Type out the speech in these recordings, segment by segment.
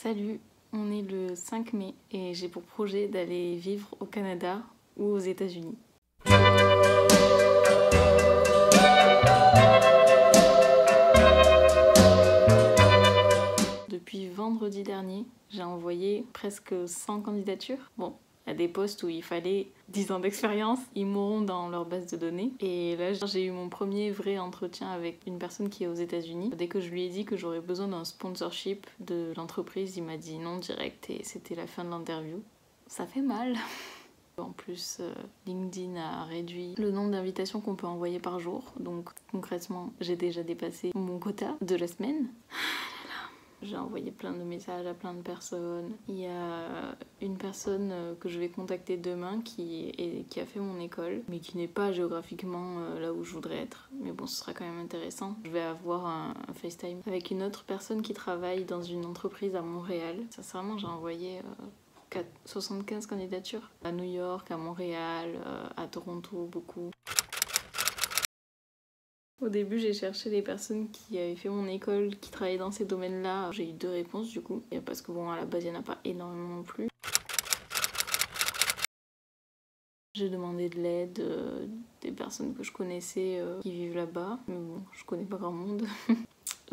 Salut, on est le 5 mai et j'ai pour projet d'aller vivre au Canada ou aux États-Unis. Depuis vendredi dernier, j'ai envoyé presque 100 candidatures. Bon, il y a des postes où il fallait 10 ans d'expérience, ils mourront dans leur base de données. Et là, j'ai eu mon premier vrai entretien avec une personne qui est aux États-Unis. Dès que je lui ai dit que j'aurais besoin d'un sponsorship de l'entreprise, il m'a dit non direct et c'était la fin de l'interview. Ça fait mal. En plus, LinkedIn a réduit le nombre d'invitations qu'on peut envoyer par jour. Donc concrètement, j'ai déjà dépassé mon quota de la semaine. J'ai envoyé plein de messages à plein de personnes. Il y a une personne que je vais contacter demain qui a fait mon école, mais qui n'est pas géographiquement là où je voudrais être. Mais bon, ce sera quand même intéressant. Je vais avoir un FaceTime avec une autre personne qui travaille dans une entreprise à Montréal. Sincèrement, j'ai envoyé 75 candidatures. À New York, à Montréal, à Toronto, beaucoup. Au début, j'ai cherché les personnes qui avaient fait mon école, qui travaillaient dans ces domaines-là. J'ai eu 2 réponses du coup, parce que bon, à la base, il n'y en a pas énormément non plus. J'ai demandé de l'aide des personnes que je connaissais qui vivent là-bas, mais bon, je connais pas grand monde.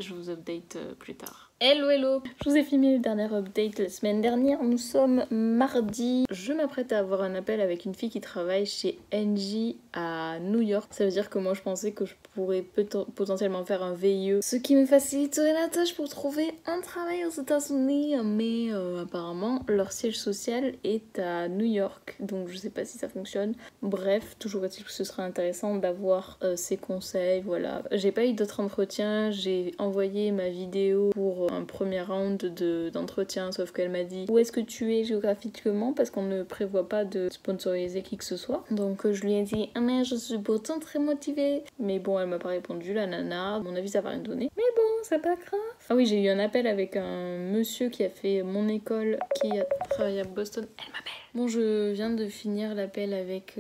Je vous update plus tard. Hello hello. Je vous ai filmé le dernier update la semaine dernière. Nous sommes mardi. Je m'apprête à avoir un appel avec une fille qui travaille chez Engie à New York. Ça veut dire que moi je pensais que je pourrais potentiellement faire un VIE, ce qui me faciliterait la tâche pour trouver un travail aux États-Unis. Mais apparemment leur siège social est à New York, donc je sais pas si ça fonctionne. Bref, toujours est-il que ce serait intéressant d'avoir ses conseils. Voilà. J'ai pas eu d'autres entretiens. J'ai envoyé ma vidéo pour un premier round d'entretien, sauf qu'elle m'a dit où est-ce que tu es géographiquement, parce qu'on ne prévoit pas de sponsoriser qui que ce soit. Donc je lui ai dit ah mais je suis pourtant très motivée, mais bon elle m'a pas répondu la nana. À mon avis ça va rien donner, mais bon c'est pas grave. Ah oui, j'ai eu un appel avec un monsieur qui a fait mon école, qui a travaillé à Boston. Elle m'appelle. Bon, je viens de finir l'appel avec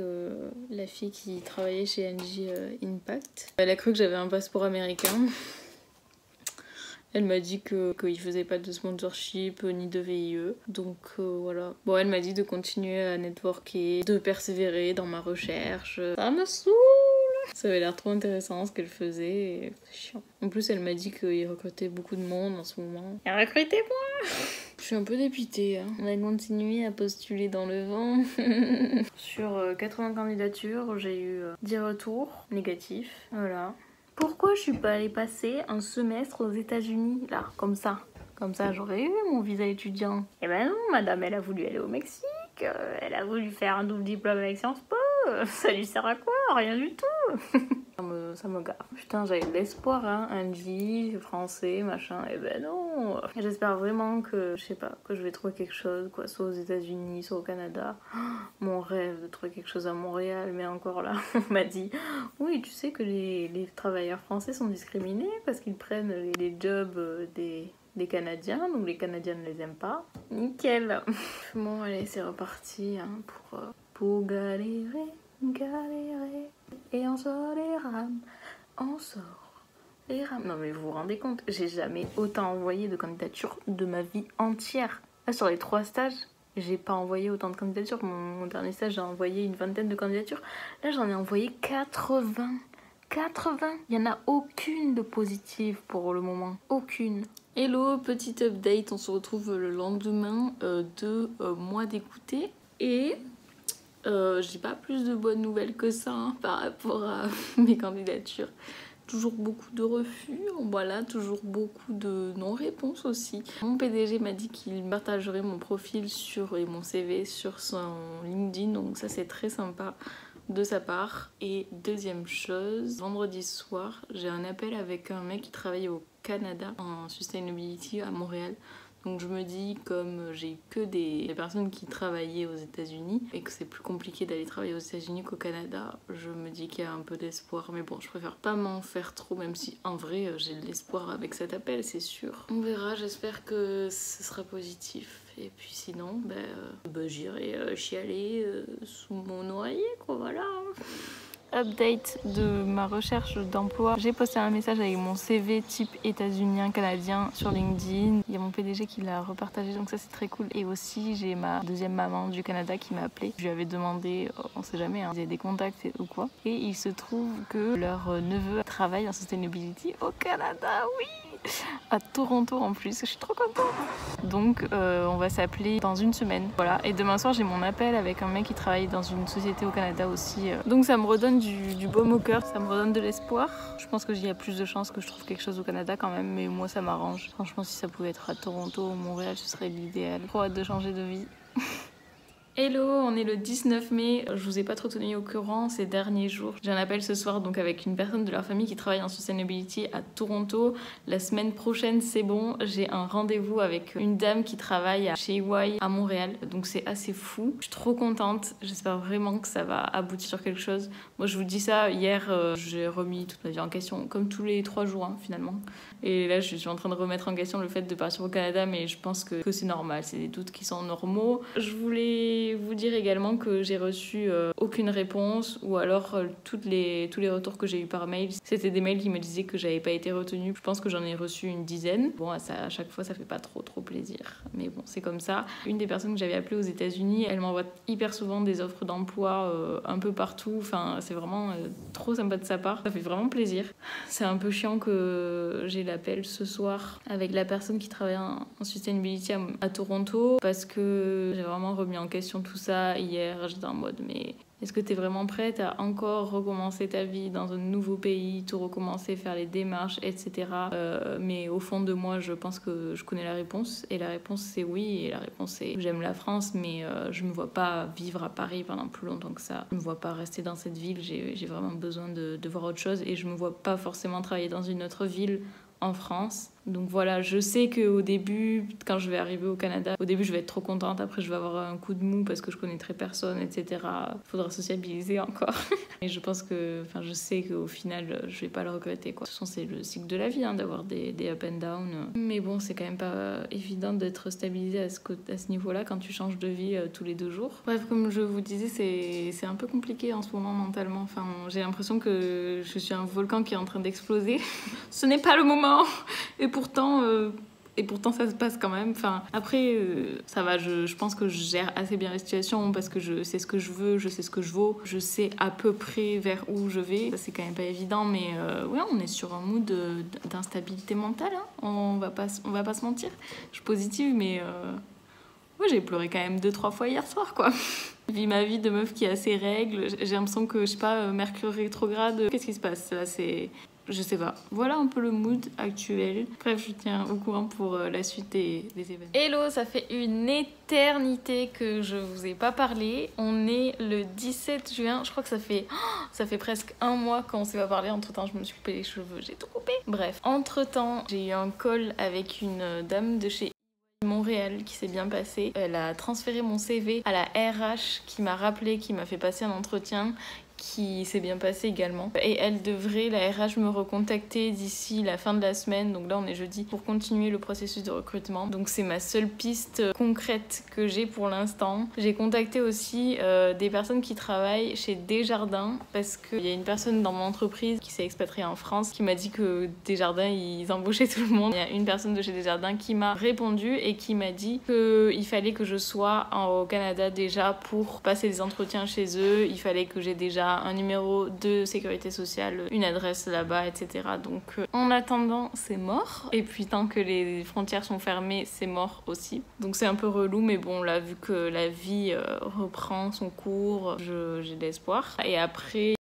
la fille qui travaillait chez Engie Impact. Elle a cru que j'avais un passeport américain. Elle m'a dit qu'il faisait pas de sponsorship ni de VIE. Donc voilà. Bon, elle m'a dit de continuer à networker, de persévérer dans ma recherche. Ça me saoule. Ça avait l'air trop intéressant ce qu'elle faisait et c'est chiant. En plus, elle m'a dit qu'il recrutait beaucoup de monde en ce moment. Et recrutez-moi. Je suis un peu dépitée. Hein. On a continué à postuler dans le vent. Sur 80 candidatures, j'ai eu 10 retours négatifs. Voilà. Pourquoi je suis pas allée passer un semestre aux États-Unis là, comme ça? Comme ça, j'aurais eu mon visa étudiant. Eh ben non, madame, elle a voulu aller au Mexique. Elle a voulu faire un double diplôme avec Sciences Po. Ça lui sert à quoi? Rien du tout. Ça me gave. Putain, j'avais de l'espoir, hein. Angie, français, machin. Eh ben non. J'espère vraiment que, je sais pas, que je vais trouver quelque chose, quoi. Soit aux États-Unis, soit au Canada. Mon rêve de trouver quelque chose à Montréal, mais encore là, on m'a dit oui, tu sais que les travailleurs français sont discriminés parce qu'ils prennent les jobs des Canadiens, donc les Canadiens ne les aiment pas. Nickel. Bon, allez, c'est reparti hein, pour galérer, et on sort les rames, on sort les rames. Non mais vous vous rendez compte, j'ai jamais autant envoyé de candidatures de ma vie entière. Là, sur les 3 stages, j'ai pas envoyé autant de candidatures. Mon dernier stage, j'ai envoyé une vingtaine de candidatures. Là, j'en ai envoyé 80. 80. Il n'y en a aucune de positive pour le moment. Aucune. Hello, petite update. On se retrouve le lendemain de mois d'écouter. Et j'ai pas plus de bonnes nouvelles que ça hein, par rapport à mes candidatures. Toujours beaucoup de refus, voilà, toujours beaucoup de non-réponses aussi. Mon PDG m'a dit qu'il partagerait mon profil et mon CV sur son LinkedIn, donc ça c'est très sympa de sa part. Et deuxième chose, vendredi soir, j'ai un appel avec un mec qui travaille au Canada en sustainability à Montréal. Donc je me dis, comme j'ai eu que des personnes qui travaillaient aux États-Unis et que c'est plus compliqué d'aller travailler aux États-Unis qu'au Canada, je me dis qu'il y a un peu d'espoir. Mais bon, je préfère pas m'en faire trop, même si en vrai j'ai de l'espoir avec cet appel, c'est sûr. On verra, j'espère que ce sera positif. Et puis sinon, j'irai chialer sous mon oreiller, quoi, voilà. Update de ma recherche d'emploi. J'ai posté un message avec mon CV type états-unien canadien sur LinkedIn. Il y a mon PDG qui l'a repartagé, donc ça c'est très cool. Et aussi j'ai ma deuxième maman du Canada qui m'a appelé. Je lui avais demandé, on sait jamais, hein, s'il y a des contacts ou quoi. Et il se trouve que leur neveu travaille en sustainability au Canada, oui, à Toronto en plus. Je suis trop contente. Donc on va s'appeler dans une semaine. Voilà. Et demain soir j'ai mon appel avec un mec qui travaille dans une société au Canada aussi. Donc ça me redonne du baume au cœur, ça me redonne de l'espoir. Je pense qu'il y a plus de chances que je trouve quelque chose au Canada quand même, mais moi ça m'arrange. Franchement, si ça pouvait être à Toronto ou Montréal, ce serait l'idéal. Trop hâte de changer de vie. Hello, on est le 19 mai, je vous ai pas trop tenu au courant ces derniers jours. J'ai un appel ce soir donc avec une personne de leur famille qui travaille en sustainability à Toronto. La semaine prochaine c'est bon, j'ai un rendez-vous avec une dame qui travaille chez EY à Montréal, donc c'est assez fou. Je suis trop contente, j'espère vraiment que ça va aboutir sur quelque chose. Moi je vous dis ça, hier j'ai remis toute ma vie en question, comme tous les 3 jours hein, finalement. Et là je suis en train de remettre en question le fait de partir au Canada, mais je pense que c'est normal, c'est des doutes qui sont normaux. Je voulais vous dire également que j'ai reçu aucune réponse, ou alors tous les retours que j'ai eu par mail, c'était des mails qui me disaient que j'avais pas été retenue. Je pense que j'en ai reçu une dizaine. Bon, ça, à chaque fois ça fait pas trop plaisir, mais bon, c'est comme ça. Une des personnes que j'avais appelées aux États-Unis, elle m'envoie hyper souvent des offres d'emploi un peu partout. Enfin, c'est vraiment trop sympa de sa part, ça fait vraiment plaisir. C'est un peu chiant que j'ai l'appel ce soir avec la personne qui travaille en sustainability à Toronto, parce que j'ai vraiment remis en question tout ça hier. J'étais en mode, mais est-ce que tu es vraiment prête à encore recommencer ta vie dans un nouveau pays, tout recommencer, faire les démarches, etc. Mais au fond de moi, je pense que je connais la réponse. Et la réponse, c'est oui. Et la réponse, c'est j'aime la France, mais je me vois pas vivre à Paris pendant plus longtemps que ça. Je me vois pas rester dans cette ville. J'ai vraiment besoin de voir autre chose. Et je me vois pas forcément travailler dans une autre ville en France. Donc voilà, je sais qu'au début, quand je vais arriver au Canada, au début je vais être trop contente, après je vais avoir un coup de mou parce que je connaîtrai personne, etc. Faudra sociabiliser encore. Et je pense que, enfin je sais qu'au final, je vais pas le regretter quoi. De toute façon, c'est le cycle de la vie, hein, d'avoir des up and down. Mais bon, c'est quand même pas évident d'être stabilisé à ce niveau-là quand tu changes de vie tous les 2 jours. Bref, comme je vous disais, c'est un peu compliqué en ce moment mentalement. Enfin, j'ai l'impression que je suis un volcan qui est en train d'exploser. Ce n'est pas le moment. Et pourtant ça se passe quand même. Enfin, après, ça va, je pense que je gère assez bien la situation parce que je sais ce que je veux, je sais ce que je vaux, je sais à peu près vers où je vais. Ça, c'est quand même pas évident, mais ouais, on est sur un mood d'instabilité mentale. Hein. On va pas se mentir. Je suis positive, mais ouais, j'ai pleuré quand même 2-3 fois hier soir, quoi. Je vis ma vie de meuf qui a ses règles. J'ai l'impression que, je sais pas, Mercure rétrograde. Qu'est-ce qui se passe là? Je sais pas. Voilà un peu le mood actuel. Bref, je tiens au courant pour la suite des événements. Hello, ça fait une éternité que je vous ai pas parlé. On est le 17 juin. Je crois que ça fait presque 1 mois qu'on s'est pas parlé. Entre temps, je me suis coupé les cheveux. J'ai tout coupé. Bref, entre temps, j'ai eu un call avec une dame de chez Montréal qui s'est bien passé. Elle a transféré mon CV à la RH qui m'a rappelé, qui m'a fait passer un entretien qui s'est bien passé également. Et elle devrait, la RH, me recontacter d'ici la fin de la semaine, donc là on est jeudi, pour continuer le processus de recrutement. Donc c'est ma seule piste concrète que j'ai pour l'instant. J'ai contacté aussi des personnes qui travaillent chez Desjardins, parce qu'il y a une personne dans mon entreprise qui s'est expatriée en France qui m'a dit que Desjardins, ils embauchaient tout le monde. Il y a une personne de chez Desjardins qui m'a répondu et qui m'a dit qu'il fallait que je sois au Canada déjà pour passer des entretiens chez eux. Il fallait que j'ai déjà un numéro de sécurité sociale, une adresse là-bas, etc. Donc en attendant, c'est mort. Et puis tant que les frontières sont fermées, c'est mort aussi. Donc c'est un peu relou, mais bon, là, vu que la vie reprend son cours, j'ai de l'espoir. Et après,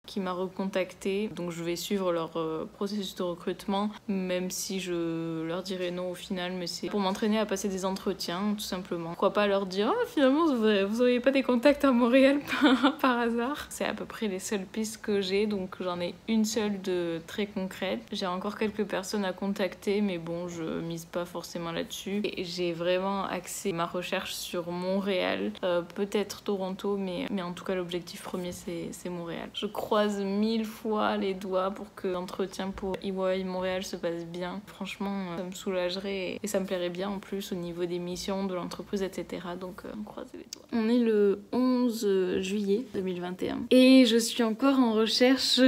qui m'a recontacté, donc je vais suivre leur processus de recrutement, même si je leur dirai non au final, mais c'est pour m'entraîner à passer des entretiens, tout simplement. Pourquoi pas leur dire « Ah, finalement, vous auriez pas des contacts à Montréal par hasard ?» C'est à peu près les seules pistes que j'ai, donc j'en ai une seule de très concrète. J'ai encore quelques personnes à contacter, mais bon, je mise pas forcément là-dessus. Et j'ai vraiment axé ma recherche sur Montréal, peut-être Toronto, mais en tout cas, l'objectif premier, c'est Montréal. Je croise croise 1000 fois les doigts pour que l'entretien pour EY Montréal se passe bien. Franchement, ça me soulagerait et ça me plairait bien en plus au niveau des missions de l'entreprise, etc. Donc, on croise les doigts. On est le 11 juillet 2021 et je suis encore en recherche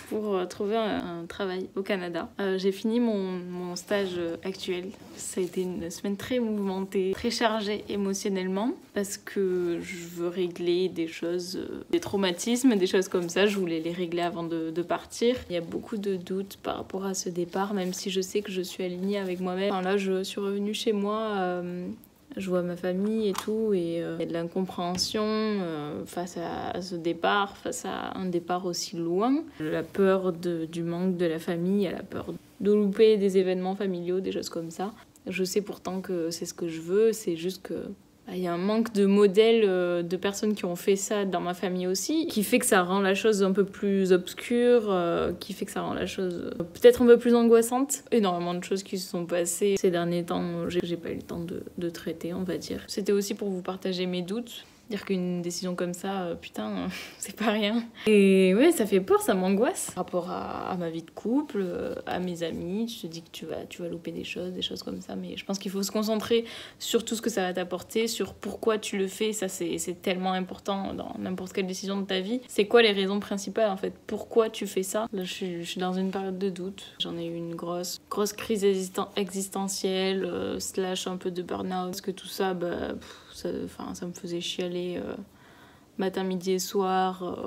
pour trouver un travail au Canada. J'ai fini mon stage actuel. Ça a été une semaine très mouvementée, très chargée émotionnellement parce que je veux régler des choses, des traumatismes, des choses comme ça. Je voulais les régler avant de partir. Il y a beaucoup de doutes par rapport à ce départ, même si je sais que je suis alignée avec moi-même. Enfin, là, je suis revenue chez moi. Je vois ma famille et tout, et il y a de l'incompréhension face à ce départ, face à un départ aussi loin. La peur du manque de la famille, la peur de louper des événements familiaux, des choses comme ça. Je sais pourtant que c'est ce que je veux, c'est juste que il y a un manque de modèles de personnes qui ont fait ça dans ma famille aussi, qui fait que ça rend la chose un peu plus obscure, qui fait que ça rend la chose peut-être un peu plus angoissante. Énormément de choses qui se sont passées ces derniers temps, j'ai pas eu le temps de traiter, on va dire. C'était aussi pour vous partager mes doutes. Dire qu'une décision comme ça, putain, c'est pas rien. Et ouais, ça fait peur, ça m'angoisse. Par rapport à ma vie de couple, à mes amis, tu te dis que tu vas louper des choses comme ça. Mais je pense qu'il faut se concentrer sur tout ce que ça va t'apporter, sur pourquoi tu le fais. Ça, c'est tellement important dans n'importe quelle décision de ta vie. C'est quoi les raisons principales, en fait? Pourquoi tu fais ça? Là, je suis dans une période de doute. J'en ai eu une grosse crise existentielle, slash un peu de burn-out. Parce que tout ça, ça me faisait chialer matin, midi et soir.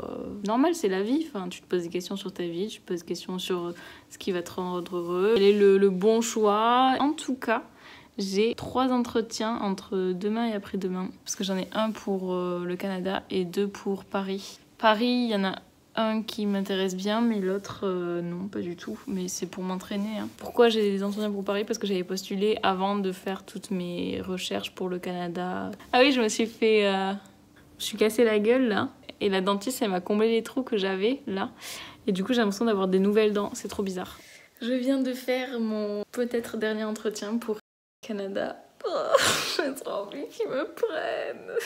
Normal, c'est la vie. Enfin, tu te poses des questions sur ta vie, tu te poses des questions sur ce qui va te rendre heureux. Quel est le bon choix? En tout cas, j'ai 3 entretiens entre demain et après-demain. Parce que j'en ai un pour le Canada et 2 pour Paris. Paris, il y en a un qui m'intéresse bien, mais l'autre, non, pas du tout. Mais c'est pour m'entraîner. Hein. Pourquoi j'ai des entretiens pour Paris? Parce que j'avais postulé avant de faire toutes mes recherches pour le Canada. Ah oui, je me suis cassé la gueule, là. Et la dentiste, elle m'a comblé les trous que j'avais, là. Et du coup, j'ai l'impression d'avoir des nouvelles dents. C'est trop bizarre. Je viens de faire mon peut-être dernier entretien pour le Canada. Oh, j'ai trop envie qu'ils me prennent.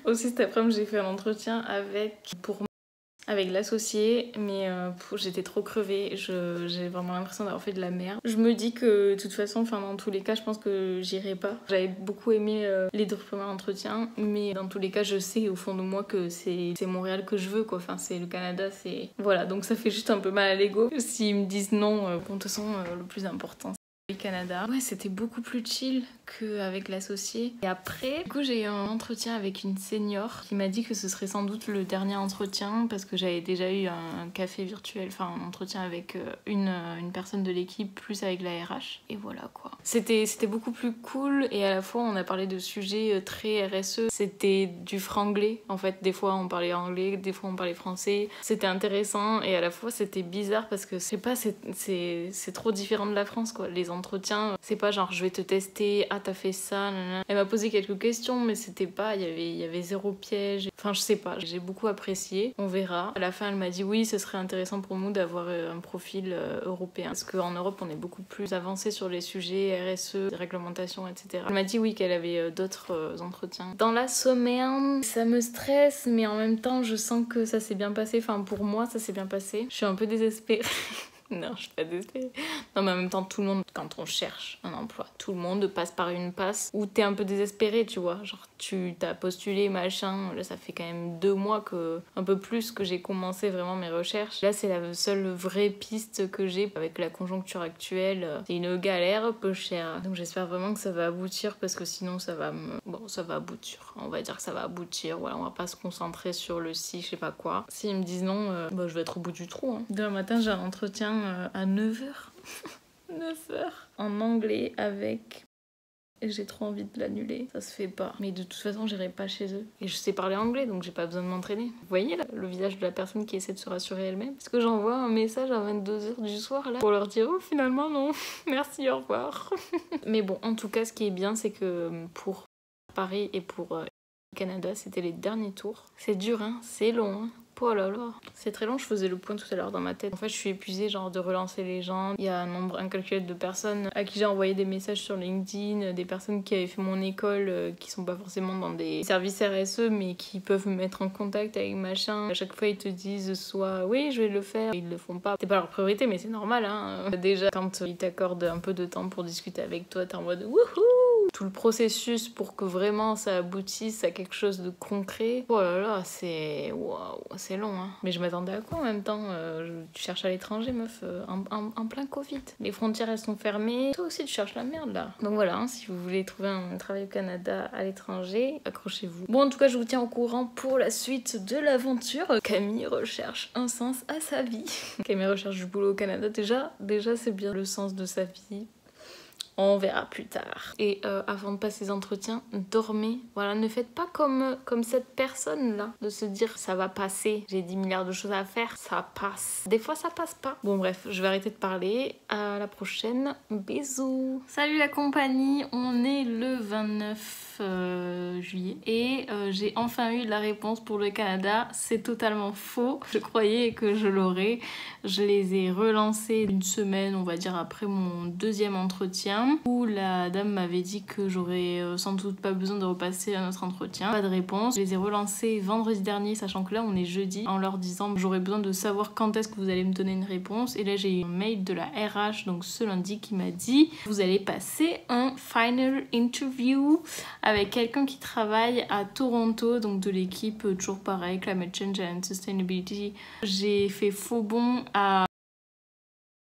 Aussi, cet après-midi, j'ai fait un entretien avec l'associé, mais j'étais trop crevée, j'ai vraiment l'impression d'avoir fait de la merde. Je me dis que de toute façon, dans tous les cas, je pense que j'irai pas. J'avais beaucoup aimé les 2 premiers entretiens, mais dans tous les cas, je sais au fond de moi que c'est Montréal que je veux, quoi. Enfin, c'est le Canada, c'est... Voilà, donc ça fait juste un peu mal à l'ego. S'ils me disent non, de toute façon, le plus important, c'est le Canada. Ouais, c'était beaucoup plus chill qu'avec l'associé. Et après, du coup, j'ai eu un entretien avec une senior qui m'a dit que ce serait sans doute le dernier entretien parce que j'avais déjà eu un café virtuel, un entretien avec une personne de l'équipe plus avec la RH. Et voilà quoi. C'était beaucoup plus cool et à la fois on a parlé de sujets très RSE. C'était du franglais en fait. Des fois on parlait anglais, des fois on parlait français. C'était intéressant et à la fois c'était bizarre parce que c'est trop différent de la France quoi. Les entretiens, c'est pas genre je vais te tester, t'as fait ça, nanana. Elle m'a posé quelques questions mais c'était pas, il y avait 0 piège. Enfin je sais pas, j'ai beaucoup apprécié, on verra. À la fin elle m'a dit oui ce serait intéressant pour nous d'avoir un profil européen parce qu'en Europe on est beaucoup plus avancé sur les sujets RSE, réglementation etc. Elle m'a dit oui qu'elle avait d'autres entretiens. Dans la semaine, ça me stresse mais en même temps je sens que ça s'est bien passé, pour moi ça s'est bien passé. Je suis un peu désespérée. Non, je suis pas désespérée. Non, mais en même temps, tout le monde, quand on cherche un emploi, tout le monde passe par une passe où t'es un peu désespéré, tu vois. Genre, tu t'as postulé, machin. Là, ça fait quand même 2 mois un peu plus que j'ai commencé vraiment mes recherches. Là, c'est la seule vraie piste que j'ai avec la conjoncture actuelle. C'est une galère peu chère. Donc, j'espère vraiment que ça va aboutir parce que sinon, ça va aboutir. On va dire que ça va aboutir. Voilà, on va pas se concentrer sur le si, je sais pas quoi. S'ils me disent non, je vais être au bout du trou. Hein. Demain matin, j'ai un entretien à 9h. 9h. En anglais avec... J'ai trop envie de l'annuler. Ça se fait pas. Mais de toute façon, j'irai pas chez eux. Et je sais parler anglais, donc j'ai pas besoin de m'entraîner. Vous voyez là, le visage de la personne qui essaie de se rassurer elle-même. Parce que j'envoie un message à 22h du soir là pour leur dire oh finalement non, merci, au revoir. Mais bon, en tout cas, ce qui est bien, c'est que pour Paris et pour Canada, c'était les derniers tours. C'est dur, hein, c'est long, hein. Oh là là, c'est très long, je faisais le point tout à l'heure dans ma tête. En fait, je suis épuisée genre de relancer les gens. Il y a un nombre incalculable de personnes à qui j'ai envoyé des messages sur LinkedIn, des personnes qui avaient fait mon école, qui sont pas forcément dans des services RSE, mais qui peuvent me mettre en contact avec machin. À chaque fois, ils te disent soit oui, je vais le faire, ils le font pas. C'est pas leur priorité, mais c'est normal, hein. Déjà, quand ils t'accordent un peu de temps pour discuter avec toi, t'es en mode wouhou! Tout le processus pour que vraiment ça aboutisse à quelque chose de concret. Oh là là, c'est waouh, c'est long, hein. Mais je m'attendais à quoi en même temps? Tu cherches à l'étranger, meuf, en plein Covid. Les frontières elles sont fermées. Toi aussi tu cherches la merde là. Donc voilà, hein, si vous voulez trouver un travail au Canada à l'étranger, accrochez-vous. Bon, en tout cas, je vous tiens au courant pour la suite de l'aventure. Camille recherche un sens à sa vie. Camille recherche du boulot au Canada. Déjà c'est bien le sens de sa vie. On verra plus tard. Et avant de passer les entretiens, dormez. Voilà, ne faites pas comme cette personne-là, de se dire ça va passer, j'ai 10 milliards de choses à faire, ça passe. Des fois, ça passe pas. Bon bref, je vais arrêter de parler. À la prochaine. Bisous. Salut la compagnie, on est le 29 juillet et j'ai enfin eu la réponse pour le Canada. C'est totalement faux. Je croyais que je l'aurais. Je les ai relancés une semaine, on va dire, après mon deuxième entretien, où la dame m'avait dit que j'aurais sans doute pas besoin de repasser un autre entretien. Pas de réponse. Je les ai relancés vendredi dernier, sachant que là on est jeudi, en leur disant j'aurais besoin de savoir quand est-ce que vous allez me donner une réponse. Et là j'ai eu un mail de la RH, donc ce lundi, qui m'a dit vous allez passer un final interview avec quelqu'un qui travaille à Toronto, donc de l'équipe toujours pareil, Climate Change and Sustainability. J'ai fait faux bond à...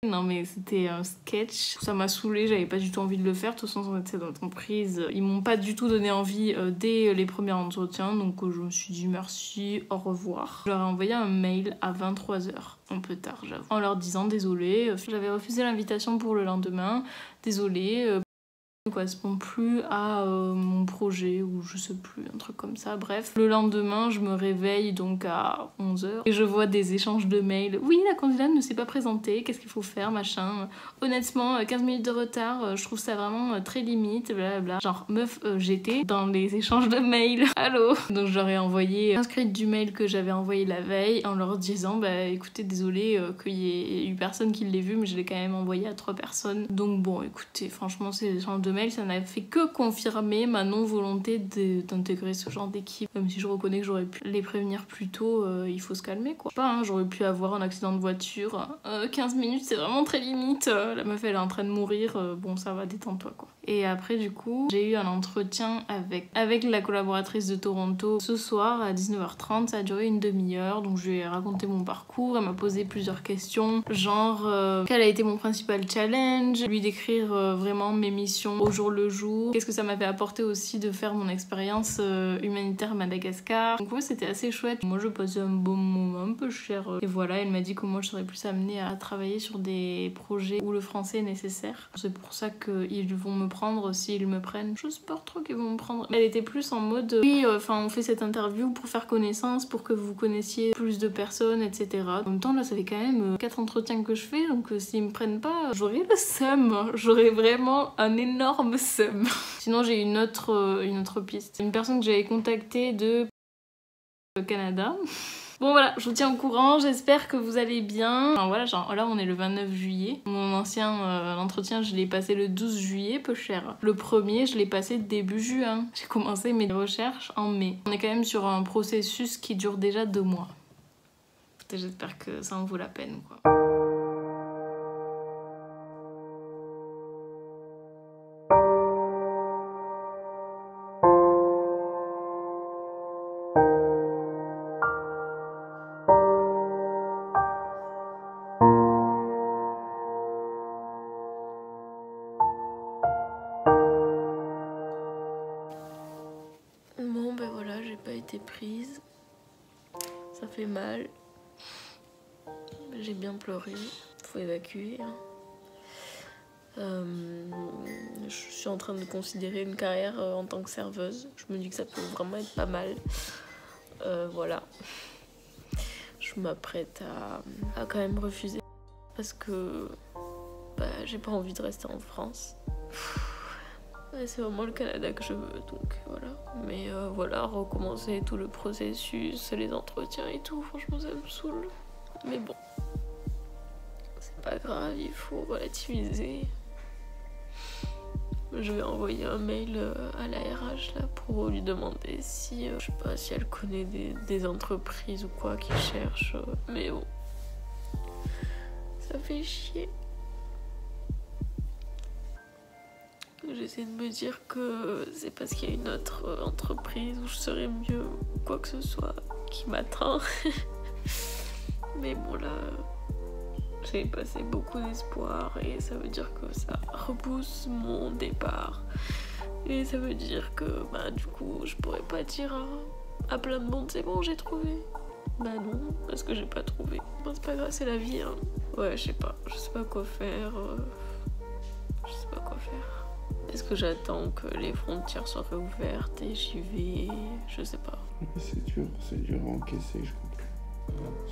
Non mais c'était un sketch, ça m'a saoulée, j'avais pas du tout envie de le faire. De toute façon dans cette entreprise, ils m'ont pas du tout donné envie dès les premiers entretiens, donc je me suis dit merci, au revoir. Je leur ai envoyé un mail à 23h, un peu tard j'avoue, en leur disant désolé, j'avais refusé l'invitation pour le lendemain, désolé, ne correspond plus à mon projet ou je sais plus, un truc comme ça. Bref, le lendemain je me réveille donc à 11h et je vois des échanges de mails. Oui, la candidate ne s'est pas présentée, qu'est-ce qu'il faut faire, machin. Honnêtement, 15 minutes de retard, je trouve ça vraiment très limite, blablabla. Genre meuf, j'étais dans les échanges de mails. Allô. Donc j'aurais envoyé un script du mail que j'avais envoyé la veille en leur disant bah écoutez, désolé qu'il y ait eu personne qui l'ait vu, mais je l'ai quand même envoyé à 3 personnes. Donc bon, écoutez, franchement ces échanges de mail, ça n'a fait que confirmer ma non-volonté d'intégrer ce genre d'équipe. Même si je reconnais que j'aurais pu les prévenir plus tôt, il faut se calmer quoi. Je sais pas, hein, j'aurais pu avoir un accident de voiture. 15 minutes c'est vraiment très limite. La meuf elle est en train de mourir, bon ça va, détends-toi quoi. Et après du coup, j'ai eu un entretien avec la collaboratrice de Toronto ce soir à 19h30, ça a duré une demi-heure, donc je lui ai raconté mon parcours, elle m'a posé plusieurs questions, genre quel a été mon principal challenge, lui décrire vraiment mes missions au jour le jour, qu'est-ce que ça m'avait apporté aussi de faire mon expérience humanitaire à Madagascar. Donc ouais, c'était assez chouette. Moi je passais un bon moment, un peu cher. Et voilà, elle m'a dit que moi je serais plus amenée à travailler sur des projets où le français est nécessaire. C'est pour ça qu'ils vont me prendre s'ils me prennent. J'espère trop qu'ils vont me prendre. Elle était plus en mode oui, enfin on fait cette interview pour faire connaissance, pour que vous connaissiez plus de personnes, etc. En même temps là ça fait quand même 4 entretiens que je fais, donc s'ils me prennent pas, j'aurais le seum. J'aurais vraiment un énorme seum. Sinon j'ai une autre piste. Une personne que j'avais contactée de Canada. Bon voilà, je vous tiens au courant, j'espère que vous allez bien. Enfin voilà, genre là on est le 29 juillet. Mon ancien entretien je l'ai passé le 12 juillet, peu cher. Le premier je l'ai passé début juin. J'ai commencé mes recherches en mai. On est quand même sur un processus qui dure déjà 2 mois. J'espère que ça en vaut la peine quoi. Bon ben voilà, j'ai pas été prise. Ça fait mal. J'ai bien pleuré. Faut évacuer. Je suis en train de considérer une carrière en tant que serveuse. Je me dis que ça peut vraiment être pas mal. Voilà. Je m'apprête à quand même refuser. Parce que bah, j'ai pas envie de rester en France. c'est vraiment le Canada que je veux, donc voilà. Mais voilà, recommencer tout le processus, les entretiens et tout, franchement ça me saoule. Mais bon, c'est pas grave, il faut relativiser. Je vais envoyer un mail à la RH là pour lui demander si, je sais pas, si elle connaît des entreprises ou quoi qui cherchent. Mais bon, ça fait chier. J'essaie de me dire que c'est parce qu'il y a une autre entreprise où je serais mieux ou quoi que ce soit qui m'attend. Mais bon là, j'ai passé beaucoup d'espoir et ça veut dire que ça repousse mon départ. Et ça veut dire que bah du coup je pourrais pas dire à plein de monde c'est bon j'ai trouvé. Bah non, parce que j'ai pas trouvé. Bon, c'est pas grave, c'est la vie hein. Ouais, je sais pas quoi faire. Je sais pas quoi faire. Est-ce que j'attends que les frontières soient réouvertes et j'y vais? Je sais pas. C'est dur à encaisser, je comprends.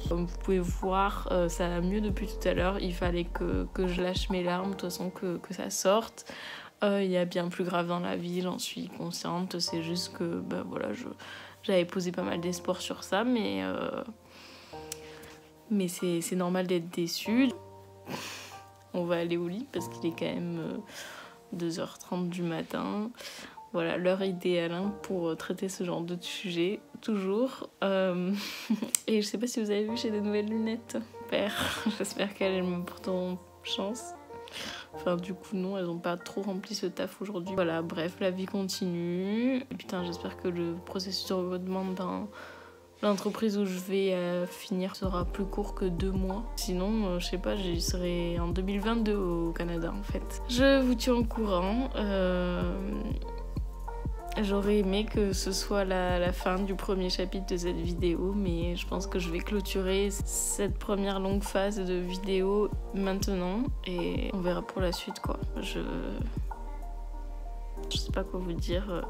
Comme vous pouvez voir, ça va mieux depuis tout à l'heure. Il fallait que je lâche mes larmes, de toute façon que ça sorte. Il y a bien plus grave dans la vie, j'en suis consciente. C'est juste que bah, voilà, j'avais posé pas mal d'espoir sur ça, mais c'est normal d'être déçu. On va aller au lit parce qu'il est quand même 2h30 du matin. Voilà, l'heure idéale hein, pour traiter ce genre de sujet, toujours. Et je sais pas si vous avez vu, j'ai des nouvelles lunettes. Père, j'espère qu'elles me porteront chance. Enfin, du coup, non, elles ont pas trop rempli ce taf aujourd'hui. Voilà, bref, la vie continue. Et putain, j'espère que le processus de recrutement dans l'entreprise où je vais finir sera plus court que 2 mois. Sinon, je sais pas, j'y serai en 2022 au Canada, en fait. Je vous tiens au courant. J'aurais aimé que ce soit la fin du premier chapitre de cette vidéo, mais je pense que je vais clôturer cette première longue phase de vidéo maintenant et on verra pour la suite quoi. Je sais pas quoi vous dire.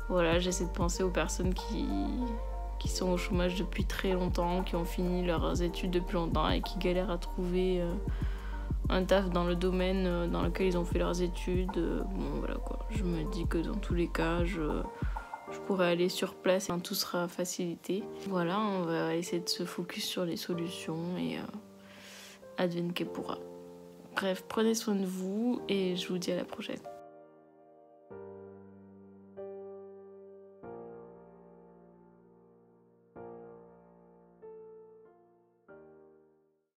Voilà, j'essaie de penser aux personnes qui sont au chômage depuis très longtemps, qui ont fini leurs études depuis longtemps et qui galèrent à trouver un taf dans le domaine dans lequel ils ont fait leurs études. Bon voilà quoi, je me dis que dans tous les cas je pourrais aller sur place et tout sera facilité. Voilà, on va essayer de se focus sur les solutions et advienne que pourra. Bref, prenez soin de vous et je vous dis à la prochaine.